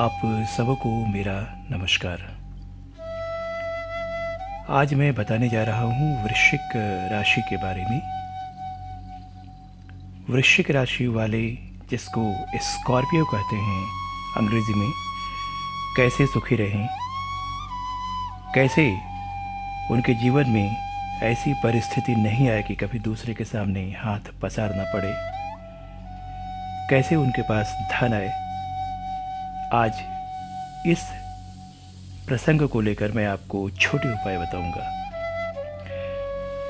आप सबको मेरा नमस्कार। आज मैं बताने जा रहा हूँ वृश्चिक राशि के बारे में। वृश्चिक राशि वाले, जिसको स्कॉर्पियो कहते हैं अंग्रेजी में, कैसे सुखी रहें, कैसे उनके जीवन में ऐसी परिस्थिति नहीं आए कि कभी दूसरे के सामने हाथ पसारना पड़े, कैसे उनके पास धन आए। आज इस प्रसंग को लेकर मैं आपको छोटे उपाय बताऊंगा।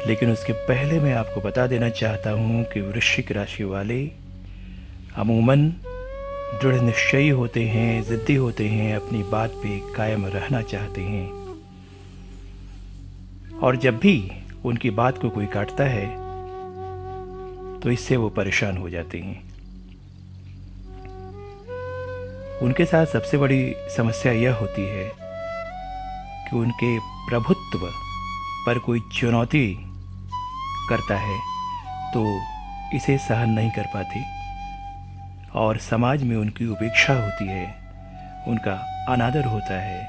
लेकिन उसके पहले मैं आपको बता देना चाहता हूं कि वृश्चिक राशि वाले अमूमन दृढ़ निश्चयी होते हैं, जिद्दी होते हैं, अपनी बात पे कायम रहना चाहते हैं, और जब भी उनकी बात को कोई काटता है तो इससे वो परेशान हो जाते हैं। उनके साथ सबसे बड़ी समस्या यह होती है कि उनके प्रभुत्व पर कोई चुनौती करता है तो इसे सहन नहीं कर पाते, और समाज में उनकी उपेक्षा होती है, उनका अनादर होता है,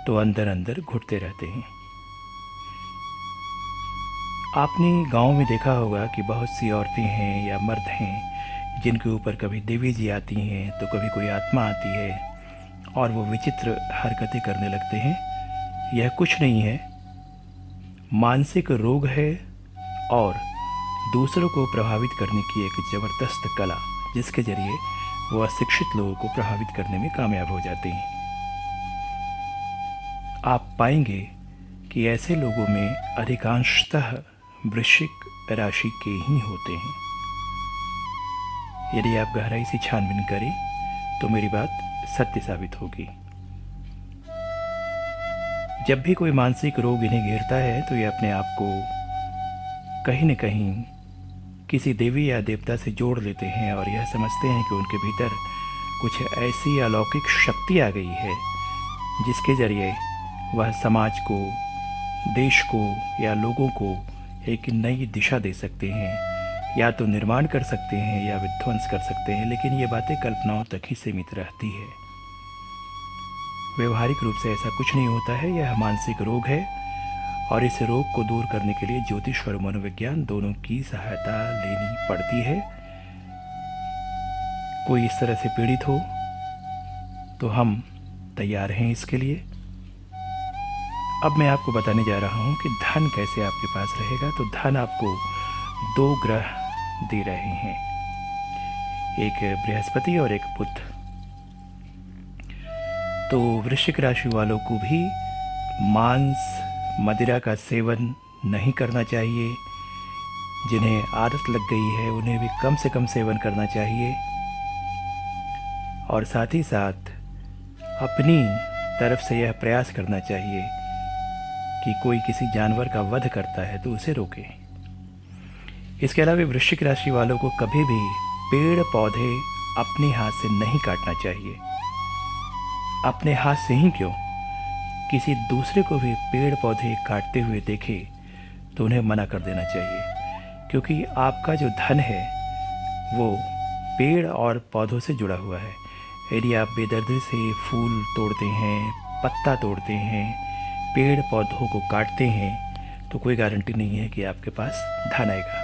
तो अंदर अंदर घुटते रहते हैं। आपने गांव में देखा होगा कि बहुत सी औरतें हैं या मर्द हैं जिनके ऊपर कभी देवी जी आती हैं तो कभी कोई आत्मा आती है और वो विचित्र हरकतें करने लगते हैं। यह कुछ नहीं है, मानसिक रोग है और दूसरों को प्रभावित करने की एक ज़बरदस्त कला, जिसके जरिए वो अशिक्षित लोगों को प्रभावित करने में कामयाब हो जाते हैं। आप पाएंगे कि ऐसे लोगों में अधिकांशतः वृश्चिक राशि के ही होते हैं। यदि आप गहराई से छानबीन करें तो मेरी बात सत्य साबित होगी। जब भी कोई मानसिक रोग इन्हें घेरता है तो ये अपने आप को कहीं न कहीं किसी देवी या देवता से जोड़ लेते हैं और यह समझते हैं कि उनके भीतर कुछ ऐसी अलौकिक शक्ति आ गई है जिसके जरिए वह समाज को, देश को या लोगों को एक नई दिशा दे सकते हैं, या तो निर्माण कर सकते हैं या विध्वंस कर सकते हैं। लेकिन ये बातें कल्पनाओं तक ही सीमित रहती है। व्यवहारिक रूप से ऐसा कुछ नहीं होता है। यह मानसिक रोग है और इस रोग को दूर करने के लिए ज्योतिष और मनोविज्ञान दोनों की सहायता लेनी पड़ती है। कोई इस तरह से पीड़ित हो तो हम तैयार हैं इसके लिए। अब मैं आपको बताने जा रहा हूं कि धन कैसे आपके पास रहेगा। तो धन आपको दो ग्रह दे रहे हैं, एक बृहस्पति और एक बुध। तो वृश्चिक राशि वालों को भी मांस, मदिरा का सेवन नहीं करना चाहिए। जिन्हें आदत लग गई है उन्हें भी कम से कम सेवन करना चाहिए, और साथ ही साथ अपनी तरफ से यह प्रयास करना चाहिए कि कोई किसी जानवर का वध करता है तो उसे रोके। इसके अलावा वृश्चिक राशि वालों को कभी भी पेड़ पौधे अपने हाथ से नहीं काटना चाहिए। अपने हाथ से ही क्यों, किसी दूसरे को भी पेड़ पौधे काटते हुए देखे तो उन्हें मना कर देना चाहिए, क्योंकि आपका जो धन है वो पेड़ और पौधों से जुड़ा हुआ है। यदि आप बेदर्दी से फूल तोड़ते हैं, पत्ता तोड़ते हैं, पेड़ पौधों को काटते हैं, तो कोई गारंटी नहीं है कि आपके पास धन आएगा।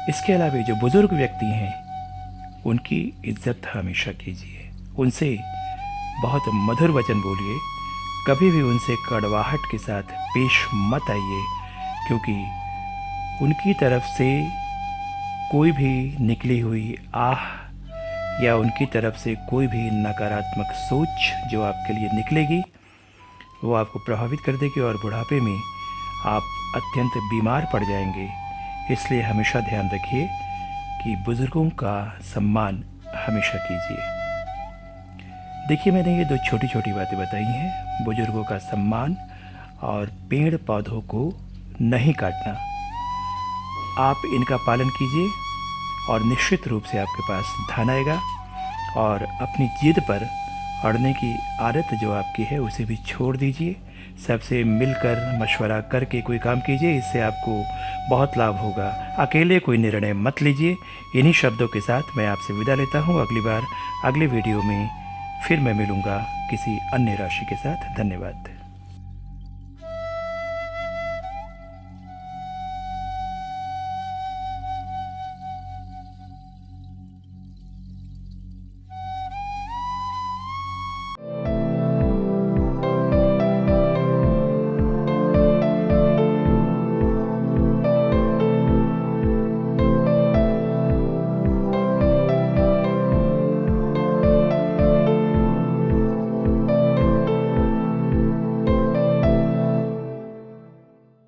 इसके अलावा जो बुजुर्ग व्यक्ति हैं उनकी इज्जत हमेशा कीजिए, उनसे बहुत मधुर वचन बोलिए, कभी भी उनसे कड़वाहट के साथ पेश मत आइए, क्योंकि उनकी तरफ से कोई भी निकली हुई आह या उनकी तरफ से कोई भी नकारात्मक सोच जो आपके लिए निकलेगी वो आपको प्रभावित कर देगी और बुढ़ापे में आप अत्यंत बीमार पड़ जाएंगे। इसलिए हमेशा ध्यान रखिए कि बुज़ुर्गों का सम्मान हमेशा कीजिए। देखिए, मैंने ये दो छोटी छोटी बातें बताई हैं, बुज़ुर्गों का सम्मान और पेड़ पौधों को नहीं काटना। आप इनका पालन कीजिए और निश्चित रूप से आपके पास धन आएगा, और अपनी जिद पर अड़ने की आदत जो आपकी है उसे भी छोड़ दीजिए। सबसे मिलकर मशवरा करके कोई काम कीजिए, इससे आपको बहुत लाभ होगा। अकेले कोई निर्णय मत लीजिए। इन्हीं शब्दों के साथ मैं आपसे विदा लेता हूँ। अगली बार अगले वीडियो में फिर मैं मिलूँगा किसी अन्य राशि के साथ। धन्यवाद।